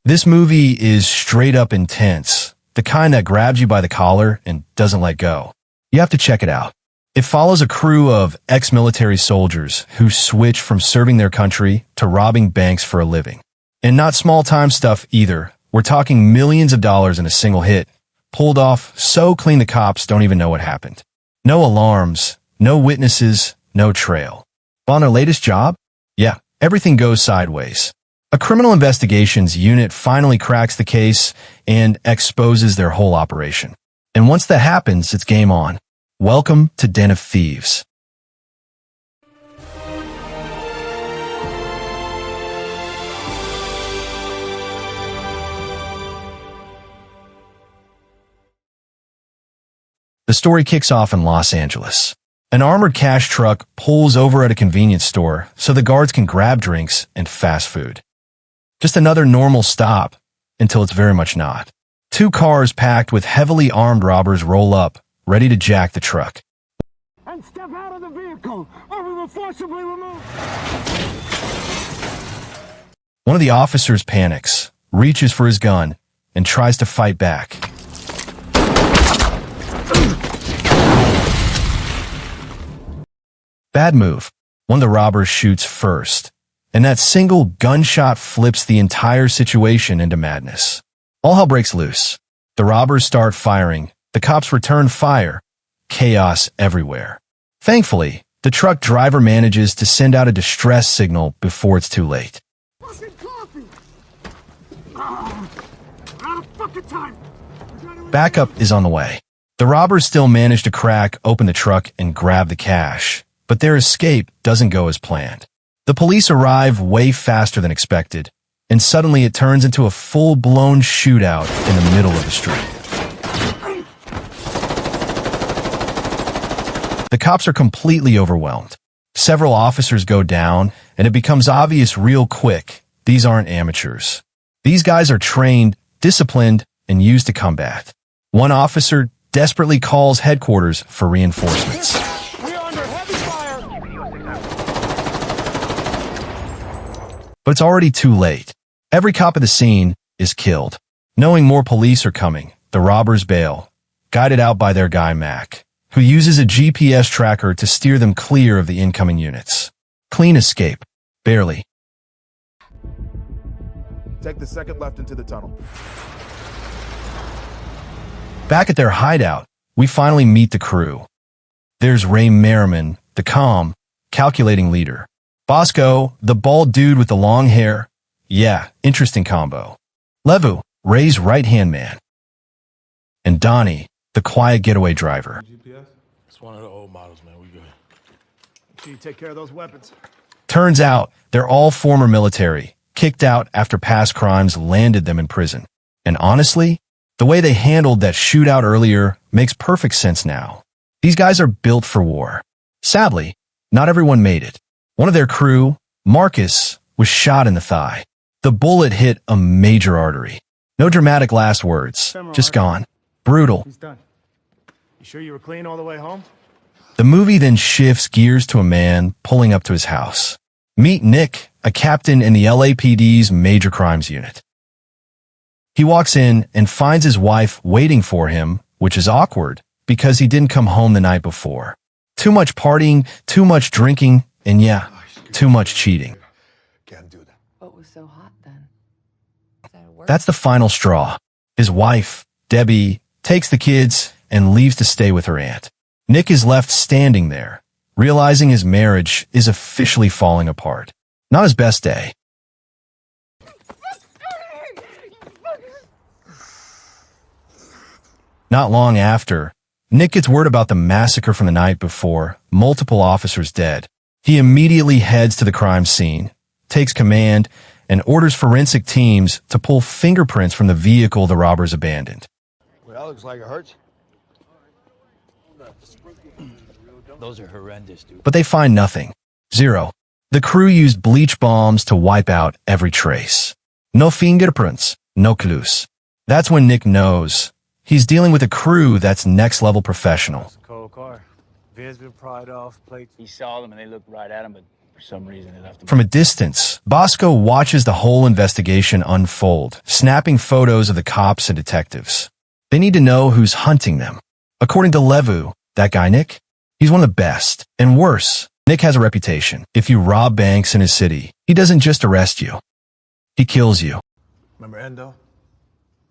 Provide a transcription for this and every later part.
This movie is straight up intense, the kind that grabs you by the collar and doesn't let go. You have to check it out. It follows a crew of ex-military soldiers who switch from serving their country to robbing banks for a living. And not small-time stuff either. We're talking millions of dollars in a single hit, pulled off so clean the cops don't even know what happened. No alarms, no witnesses, no trail. On their latest job? Yeah, everything goes sideways. A criminal investigations unit finally cracks the case and exposes their whole operation. And once that happens, it's game on. Welcome to Den of Thieves. The story kicks off in Los Angeles. An armored cash truck pulls over at a convenience store so the guards can grab drinks and fast food. Just another normal stop, until it's very much not. Two cars packed with heavily armed robbers roll up, ready to jack the truck. And step out of the vehicle, or we will forcibly remove. One of the officers panics, reaches for his gun, and tries to fight back. Bad move. One of the robbers shoots first, and that single gunshot flips the entire situation into madness. All hell breaks loose. The robbers start firing. The cops return fire. Chaos everywhere. Thankfully, the truck driver manages to send out a distress signal before it's too late. Fucking coffee! Out of fucking time! Backup is on the way. The robbers still manage to crack open the truck and grab the cash, but their escape doesn't go as planned. The police arrive way faster than expected, and suddenly it turns into a full-blown shootout in the middle of the street. The cops are completely overwhelmed. Several officers go down, and it becomes obvious real quick these aren't amateurs. These guys are trained, disciplined, and used to combat. One officer desperately calls headquarters for reinforcements. We are under heavy fire! But it's already too late. Every cop at the scene is killed. Knowing more police are coming, the robbers bail, guided out by their guy Mac, who uses a GPS tracker to steer them clear of the incoming units. Clean escape. Barely. Take the second left into the tunnel. Back at their hideout, we finally meet the crew. There's Ray Merriman, the calm, calculating leader. Bosco, the bald dude with the long hair. Yeah, interesting combo. Levu, Ray's right-hand man. And Donnie, the quiet getaway driver. GPS? It's one of the old models, man. We good. Make sure you take care of those weapons. Turns out, they're all former military, kicked out after past crimes landed them in prison. And honestly, the way they handled that shootout earlier makes perfect sense now. These guys are built for war. Sadly, not everyone made it. One of their crew, Marcus, was shot in the thigh. The bullet hit a major artery. No dramatic last words, just gone. Brutal. He's done. You sure you were clean all the way home? The movie then shifts gears to a man pulling up to his house. Meet Nick, a captain in the LAPD's Major Crimes Unit. He walks in and finds his wife waiting for him, which is awkward because he didn't come home the night before. Too much partying, too much drinking, and yeah, too much cheating. Can't do that. What was so hot then? Is that a word? That's the final straw. His wife, Debbie, takes the kids and leaves to stay with her aunt. Nick is left standing there, realizing his marriage is officially falling apart. Not his best day. Not long after, Nick gets word about the massacre from the night before, multiple officers dead. He immediately heads to the crime scene, takes command, and orders forensic teams to pull fingerprints from the vehicle the robbers abandoned. Well, that looks like it hurts. Those are horrendous, dude. But they find nothing. Zero. The crew used bleach bombs to wipe out every trace. No fingerprints, no clues. That's when Nick knows he's dealing with a crew that's next-level professional. It's a cold car. Veer's been pried off, plates. He saw them and they looked right at him, but For some reason, it have to. From a distance, Bosco watches the whole investigation unfold, snapping photos of the cops and detectives. They need to know who's hunting them. According to Levu, that guy Nick, he's one of the best. And worse, Nick has a reputation. If you rob banks in his city, he doesn't just arrest you. He kills you. Remember Endo?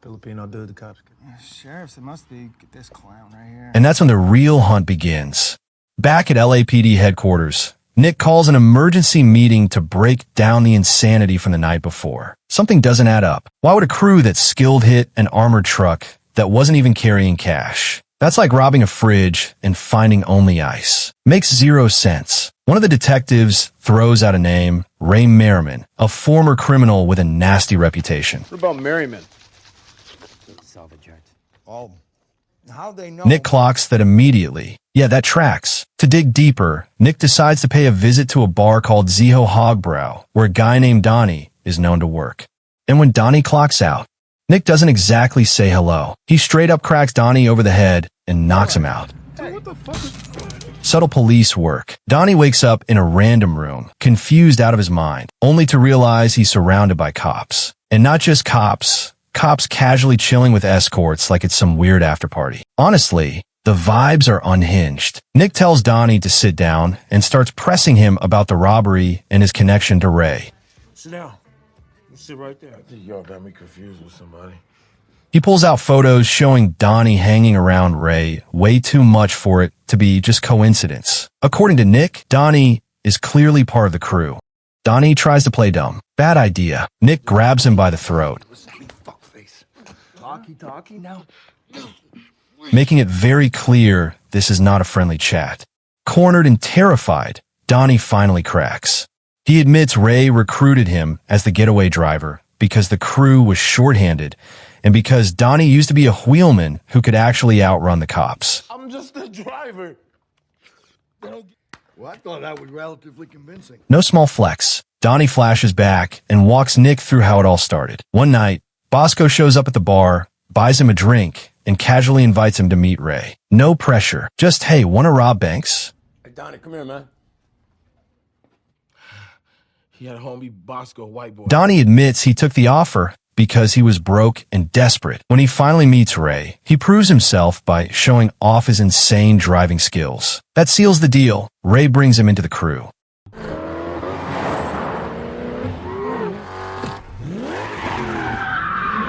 Filipino dude, the cops. Sheriffs, it must be this clown right here. And that's when the real hunt begins. Back at LAPD headquarters, Nick calls an emergency meeting to break down the insanity from the night before. Something doesn't add up. Why would a crew that skilled hit an armored truck that wasn't even carrying cash? That's like robbing a fridge and finding only ice. Makes zero sense. One of the detectives throws out a name, Ray Merriman, a former criminal with a nasty reputation. What about Merriman? Oh, how they know? Nick clocks that immediately. Yeah, that tracks. To dig deeper, Nick decides to pay a visit to a bar called Zeho Hogbrow, where a guy named Donnie is known to work. And when Donnie clocks out, Nick doesn't exactly say hello. He straight up cracks Donnie over the head and knocks him out. Subtle police work. Donnie wakes up in a random room, confused out of his mind, only to realize he's surrounded by cops. And not just cops casually chilling with escorts like it's some weird after-party. Honestly, the vibes are unhinged. Nick tells Donnie to sit down and starts pressing him about the robbery and his connection to Ray. Sit down. You sit right there. I think y'all got me confused with somebody. He pulls out photos showing Donnie hanging around Ray, way too much for it to be just coincidence. According to Nick, Donnie is clearly part of the crew. Donnie tries to play dumb. Bad idea. Nick grabs him by the throat, Talkie now. making it very clear this is not a friendly chat. Cornered and terrified, Donnie finally cracks. He admits Ray recruited him as the getaway driver because the crew was shorthanded and because Donnie used to be a wheelman who could actually outrun the cops. I'm just the driver. Well, I thought that was relatively convincing. No small flex. Donnie flashes back and walks Nick through how it all started. One night, Bosco shows up at the bar, buys him a drink, and casually invites him to meet Ray. No pressure. Just, hey, wanna rob banks? Hey, Donnie, come here, man. He had a homie Bosco, white boy. Donnie admits he took the offer because he was broke and desperate. When he finally meets Ray, he proves himself by showing off his insane driving skills. That seals the deal. Ray brings him into the crew.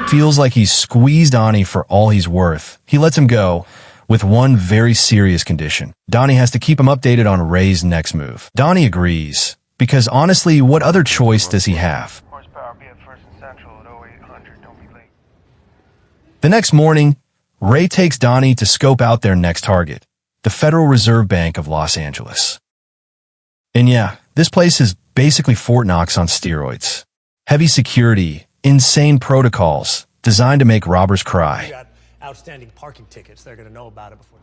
Feels like he's squeezed Donnie for all he's worth. He lets him go with one very serious condition. Donnie has to keep him updated on Ray's next move. Donnie agrees, because honestly, what other choice does he have? Horsepower, be at First and Central at 0800. Don't be late. The next morning, Ray takes Donnie to scope out their next target, the Federal Reserve Bank of Los Angeles. And yeah, this place is basically Fort Knox on steroids. Heavy security, insane protocols, designed to make robbers cry. got outstanding parking tickets. They're going to know about it before.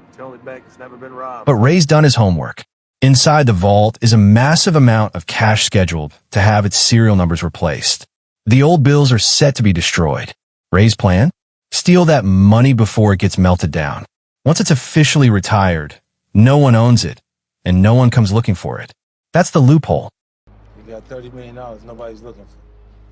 It's the only bank that's never been robbed. But Ray's done his homework. Inside the vault is a massive amount of cash scheduled to have its serial numbers replaced. The old bills are set to be destroyed. Ray's plan? Steal that money before it gets melted down. Once it's officially retired, no one owns it, and no one comes looking for it. That's the loophole. You got $30 million. Nobody's looking for.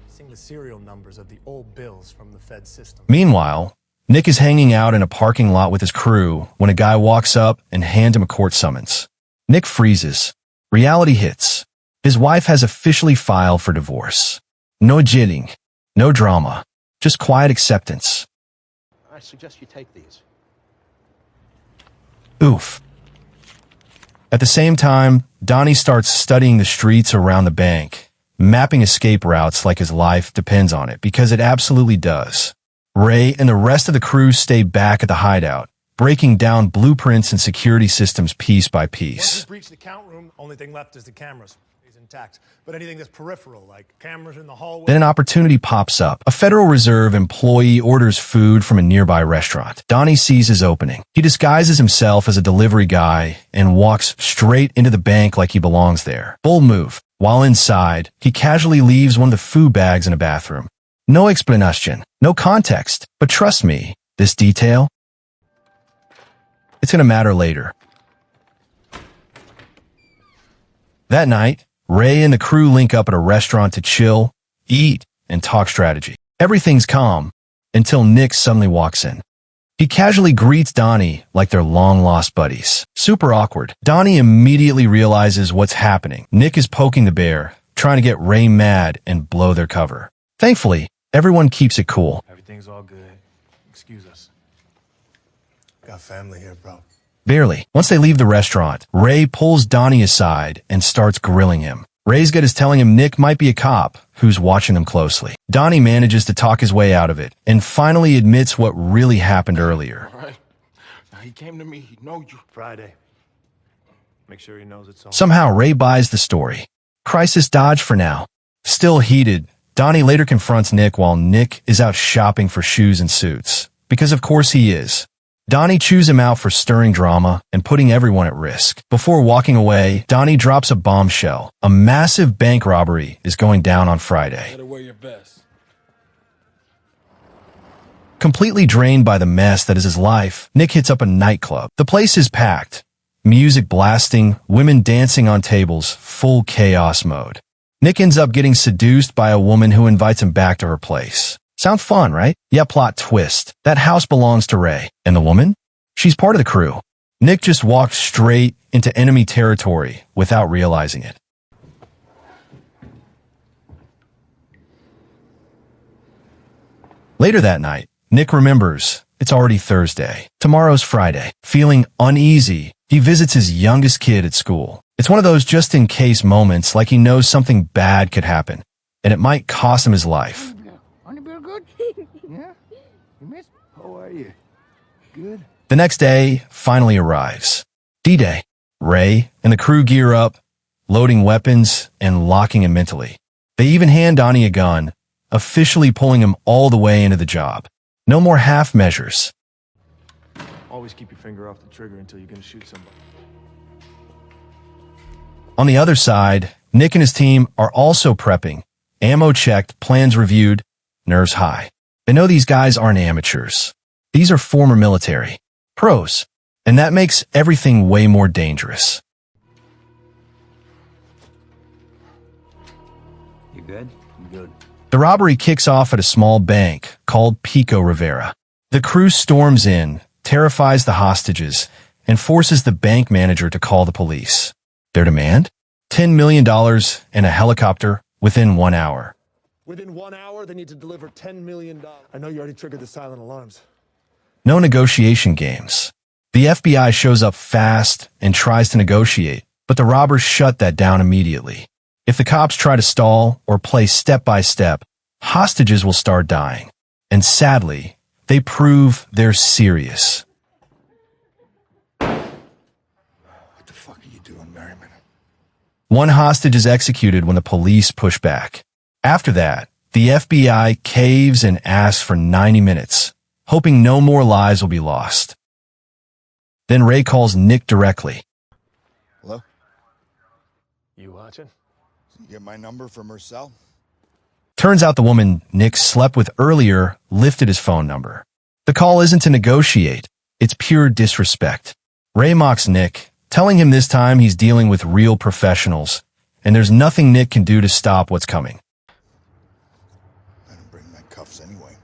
Seeing the serial numbers of the old bills from the Fed system. Meanwhile, Nick is hanging out in a parking lot with his crew when a guy walks up and hands him a court summons. Nick freezes. Reality hits. His wife has officially filed for divorce. No jitting, no drama, just quiet acceptance. I suggest you take these. Oof. At the same time, Donnie starts studying the streets around the bank, mapping escape routes like his life depends on it, because it absolutely does. Ray and the rest of the crew stay back at the hideout, breaking down blueprints and security systems piece by Once piece. we breach the count room, only thing left is the cameras. Is intact. But anything that's peripheral, like cameras in the hallway. Then an opportunity pops up. A Federal Reserve employee orders food from a nearby restaurant. Donnie sees his opening. He disguises himself as a delivery guy and walks straight into the bank like he belongs there. Bold move. While inside, he casually leaves one of the food bags in a bathroom. No explanation, no context, but trust me, this detail, it's gonna matter later. That night, Ray and the crew link up at a restaurant to chill, eat, and talk strategy. Everything's calm until Nick suddenly walks in. He casually greets Donnie like they're long-lost buddies. Super awkward. Donnie immediately realizes what's happening. Nick is poking the bear, trying to get Ray mad and blow their cover. Thankfully, everyone keeps it cool. Everything's all good. Excuse us. Got family here, bro. Barely. Once they leave the restaurant, Ray pulls Donnie aside and starts grilling him. Ray's good is telling him Nick might be a cop who's watching them closely. Donnie manages to talk his way out of it and finally admits what really happened earlier. All right. Now, he came to me. He knows you. Friday. Make sure he knows it's all. Somehow, Ray buys the story. Crisis dodged for now. Still heated, Donnie later confronts Nick while Nick is out shopping for shoes and suits. Because of course he is. Donnie chews him out for stirring drama and putting everyone at risk. Before walking away, Donnie drops a bombshell. A massive bank robbery is going down on Friday. Better wear your best. Completely drained by the mess that is his life, Nick hits up a nightclub. The place is packed. Music blasting, women dancing on tables, full chaos mode. Nick ends up getting seduced by a woman who invites him back to her place. Sounds fun, right? Yeah, plot twist. That house belongs to Ray. And the woman? She's part of the crew. Nick just walked straight into enemy territory without realizing it. Later that night, Nick remembers it's already Thursday. Tomorrow's Friday. Feeling uneasy, he visits his youngest kid at school. It's one of those just-in-case moments like he knows something bad could happen, and it might cost him his life. Good? Yeah? You miss? How are you? Good? The next day finally arrives. D-Day. Ray and the crew gear up, loading weapons and locking him mentally. They even hand Donnie a gun, officially pulling him all the way into the job. No more half measures. Always keep your finger off the trigger until you're gonna shoot somebody. On the other side, Nick and his team are also prepping. Ammo checked, plans reviewed, nerves high. They know these guys aren't amateurs. These are former military. Pros. And that makes everything way more dangerous. You good? I'm good. The robbery kicks off at a small bank called Pico Rivera. The crew storms in, terrifies the hostages, and forces the bank manager to call the police. Their demand? $10 million and a helicopter within 1 hour. Within 1 hour, they need to deliver $10 million. I know you already triggered the silent alarms. No negotiation games. The FBI shows up fast and tries to negotiate, but the robbers shut that down immediately. If the cops try to stall or play step by step, hostages will start dying. And sadly, they prove they're serious. What the fuck are you doing, Merriman? One hostage is executed when the police push back. After that, the FBI caves and asks for 90 minutes, hoping no more lives will be lost. Then Ray calls Nick directly. Hello? You watching? Did you get my number from her cell? Turns out the woman Nick slept with earlier lifted his phone number. The call isn't to negotiate, it's pure disrespect. Ray mocks Nick, telling him this time he's dealing with real professionals, and there's nothing Nick can do to stop what's coming. I didn't bring my cuffs anyway.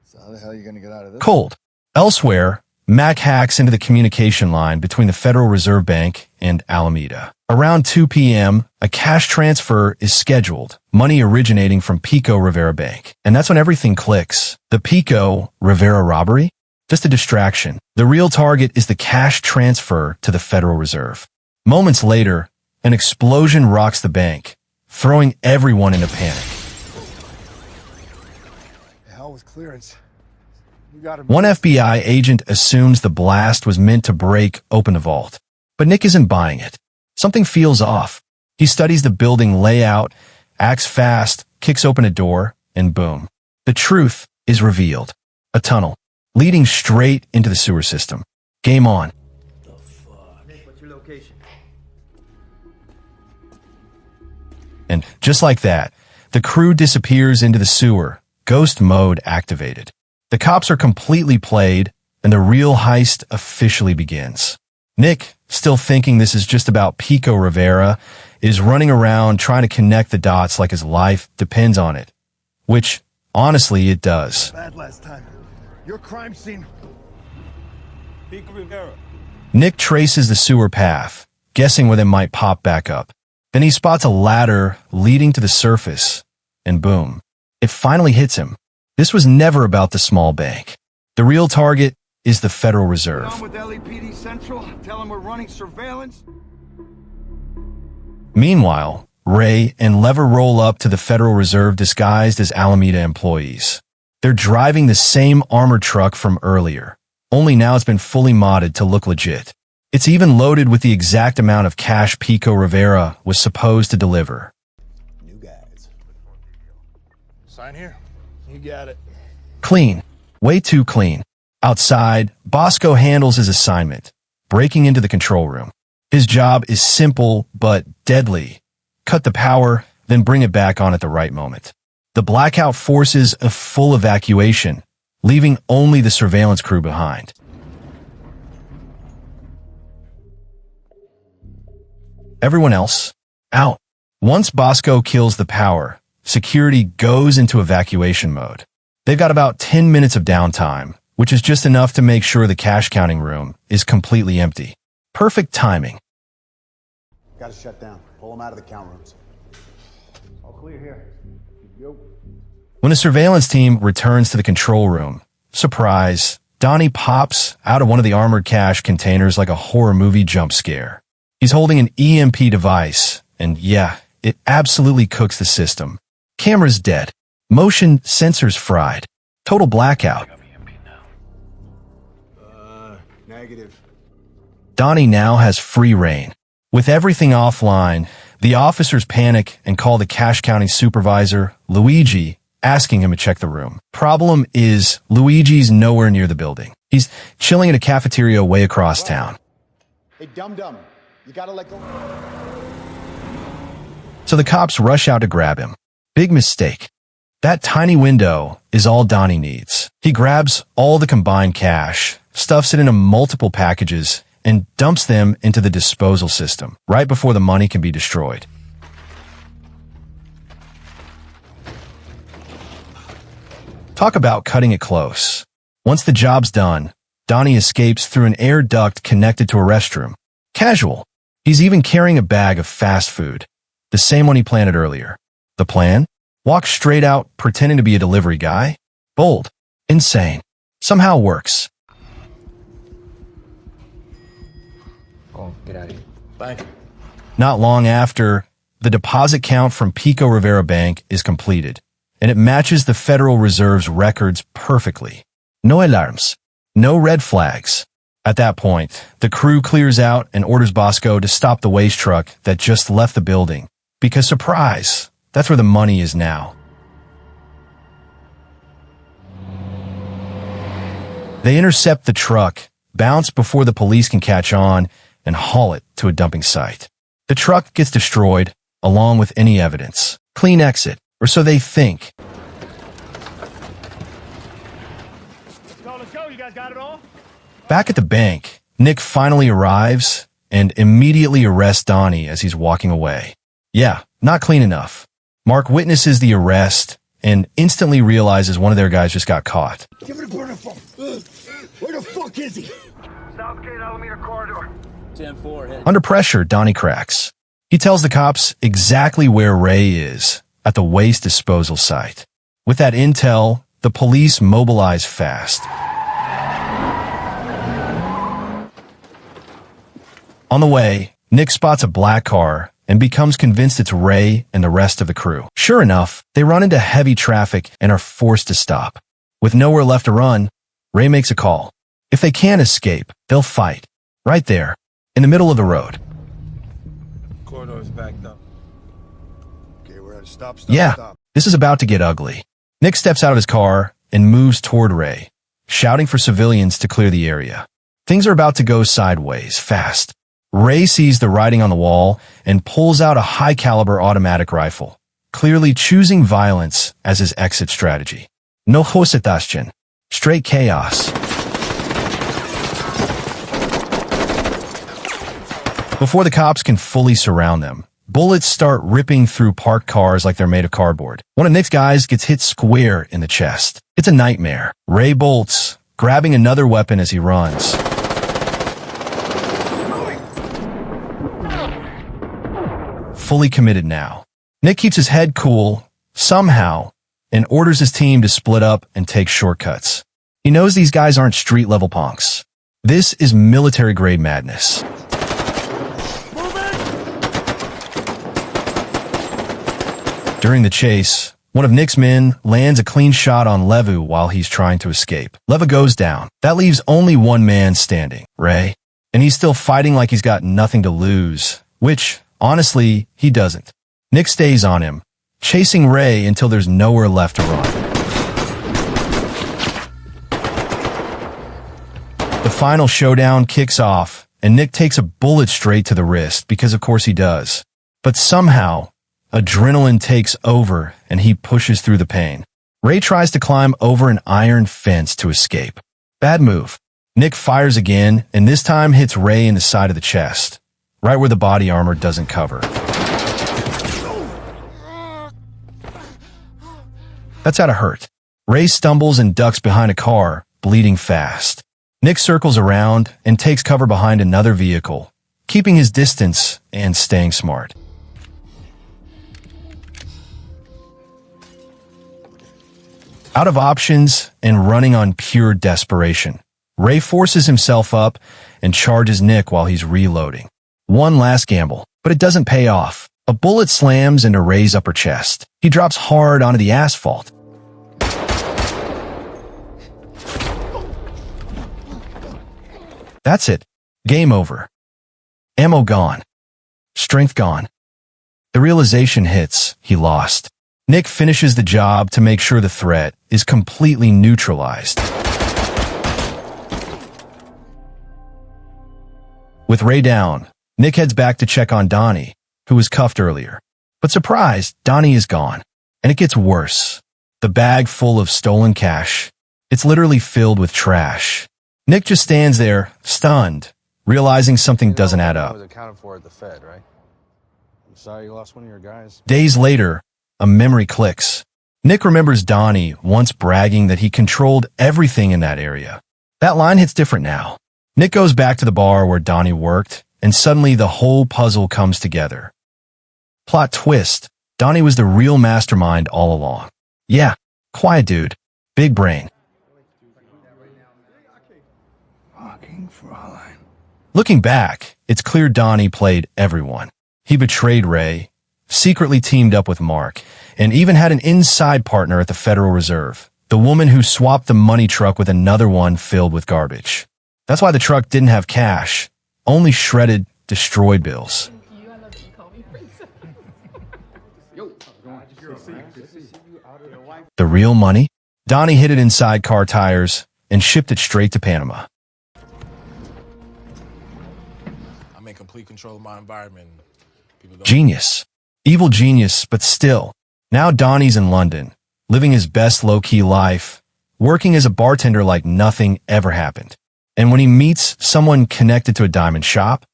So how the hell are you gonna get out of this? Cold. Elsewhere, Mac hacks into the communication line between the Federal Reserve Bank and Alameda. Around 2 p.m., a cash transfer is scheduled, money originating from Pico Rivera Bank. And that's when everything clicks. The Pico Rivera robbery? Just a distraction. The real target is the cash transfer to the Federal Reserve. Moments later, an explosion rocks the bank, throwing everyone into panic. The hell with clearance. You gotta One FBI agent assumes the blast was meant to break open the vault. But Nick isn't buying it. Something feels off. He studies the building layout, acts fast, kicks open a door, and boom. The truth is revealed. A tunnel, leading straight into the sewer system. Game on. Nick, what's your location? And just like that, the crew disappears into the sewer, ghost mode activated. The cops are completely played, and the real heist officially begins. Nick, still thinking this is just about Pico Rivera, is running around trying to connect the dots like his life depends on it. Which, honestly, it does. Bad last time. Your crime scene. Pico Rivera. Nick traces the sewer path, guessing where they might pop back up. Then he spots a ladder leading to the surface, and boom, it finally hits him. This was never about the small bank. The real target is the Federal Reserve. On with LAPD Central. Tell them we're running surveillance. Meanwhile, Ray and Lever roll up to the Federal Reserve disguised as Alameda employees. They're driving the same armored truck from earlier, only now it's been fully modded to look legit. It's even loaded with the exact amount of cash Pico Rivera was supposed to deliver. New guys. Sign here. You got it. Clean. Way too clean. Outside, Bosco handles his assignment, breaking into the control room. His job is simple but deadly. Cut the power, then bring it back on at the right moment. The blackout forces a full evacuation, leaving only the surveillance crew behind. Everyone else, out. Once Bosco kills the power, security goes into evacuation mode. They've got about 10 minutes of downtime, which is just enough to make sure the cash counting room is completely empty. Perfect timing. Gotta shut down. Pull them out of the count rooms. All clear here. Go. When the surveillance team returns to the control room, surprise, Donnie pops out of one of the armored cash containers like a horror movie jump scare. He's holding an EMP device, and yeah, it absolutely cooks the system. Camera's dead. Motion sensors fried. Total blackout. Negative. Donnie now has free reign. With everything offline, the officers panic and call the cash counting supervisor, Luigi, asking him to check the room. Problem is, Luigi's nowhere near the building. He's chilling at a cafeteria way across town. Hey, dum-dum. You gotta let go. So the cops rush out to grab him. Big mistake. That tiny window is all Donnie needs. He grabs all the combined cash, stuffs it into multiple packages, and dumps them into the disposal system right before the money can be destroyed. Talk about cutting it close. Once the job's done, Donnie escapes through an air duct connected to a restroom. Casual. He's even carrying a bag of fast food, the same one he planted earlier. The plan? Walk straight out pretending to be a delivery guy? Bold. Insane. Somehow works. Oh, get out of here. Thank you. Not long after, the deposit count from Pico Rivera Bank is completed, and it matches the Federal Reserve's records perfectly. No alarms. No red flags. At that point, the crew clears out and orders Bosco to stop the waste truck that just left the building. Because surprise, that's where the money is now. They intercept the truck, bounce before the police can catch on, and haul it to a dumping site. The truck gets destroyed, along with any evidence. Clean exit, or so they think. Let's go. You guys got it all? Back at the bank, Nick finally arrives and immediately arrests Donnie as he's walking away. Yeah, not clean enough. Mark witnesses the arrest and instantly realizes one of their guys just got caught. Give me the burner phone. Where the fuck is he? Southgate Alameda corridor. 10-4, head. Under pressure, Donnie cracks. He tells the cops exactly where Ray is, at the waste disposal site. With that intel, the police mobilize fast. On the way, Nick spots a black car and becomes convinced it's Ray and the rest of the crew. Sure enough, they run into heavy traffic and are forced to stop. With nowhere left to run, Ray makes a call. If they can't escape, they'll fight. Right there, in the middle of the road. Corridor is backed up. Okay, we're at a stop. Yeah, this is about to get ugly. Nick steps out of his car and moves toward Ray, shouting for civilians to clear the area. Things are about to go sideways, fast. Ray sees the writing on the wall and pulls out a high-caliber automatic rifle, clearly choosing violence as his exit strategy. No hesitation. Straight chaos. Before the cops can fully surround them, bullets start ripping through parked cars like they're made of cardboard. One of Nick's guys gets hit square in the chest. It's a nightmare. Ray bolts, grabbing another weapon as he runs. Fully committed now. Nick keeps his head cool, somehow, and orders his team to split up and take shortcuts. He knows these guys aren't street-level punks. This is military-grade madness. During the chase, one of Nick's men lands a clean shot on Levu while he's trying to escape. Levu goes down. That leaves only one man standing, Ray. And he's still fighting like he's got nothing to lose, which, honestly, he doesn't. Nick stays on him, chasing Ray until there's nowhere left to run. The final showdown kicks off, and Nick takes a bullet straight to the wrist, because of course he does. But somehow, adrenaline takes over, and he pushes through the pain. Ray tries to climb over an iron fence to escape. Bad move. Nick fires again, and this time hits Ray in the side of the chest, right where the body armor doesn't cover. That's out of hurt. Ray stumbles and ducks behind a car, bleeding fast. Nick circles around and takes cover behind another vehicle, keeping his distance and staying smart. Out of options and running on pure desperation, Ray forces himself up and charges Nick while he's reloading. One last gamble, but it doesn't pay off. A bullet slams into Ray's upper chest. He drops hard onto the asphalt. That's it. Game over. Ammo gone. Strength gone. The realization hits, he lost. Nick finishes the job to make sure the threat is completely neutralized. With Ray down, Nick heads back to check on Donnie, who was cuffed earlier. But surprise, Donnie is gone. And it gets worse. The bag full of stolen cash. It's literally filled with trash. Nick just stands there, stunned, realizing something doesn't add up. Was accounted for at the Fed, right? I'm sorry you lost one of your guys. Days later, a memory clicks. Nick remembers Donnie once bragging that he controlled everything in that area. That line hits different now. Nick goes back to the bar where Donnie worked, and suddenly the whole puzzle comes together. Plot twist. Donnie was the real mastermind all along. Yeah, quiet dude. Big brain. Looking back, it's clear Donnie played everyone. He betrayed Ray, secretly teamed up with Mark, and even had an inside partner at the Federal Reserve, the woman who swapped the money truck with another one filled with garbage. That's why the truck didn't have cash, only shredded, destroyed bills. The real money? Donnie hid it inside car tires and shipped it straight to Panama. I'm in complete control of my environment. Genius. Evil genius, but still. Now Donnie's in London, living his best low-key life, working as a bartender like nothing ever happened. And when he meets someone connected to a diamond shop,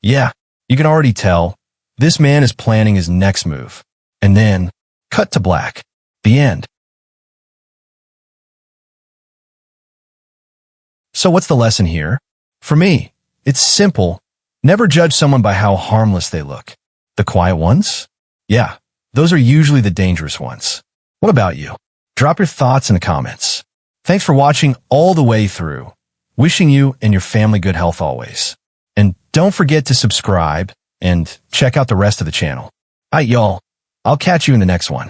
yeah, you can already tell, this man is planning his next move. And then, cut to black. The end. So what's the lesson here? For me, it's simple. Never judge someone by how harmless they look. The quiet ones? Yeah, those are usually the dangerous ones. What about you? Drop your thoughts in the comments. Thanks for watching all the way through. Wishing you and your family good health always. And don't forget to subscribe and check out the rest of the channel. Alright, y'all. I'll catch you in the next one.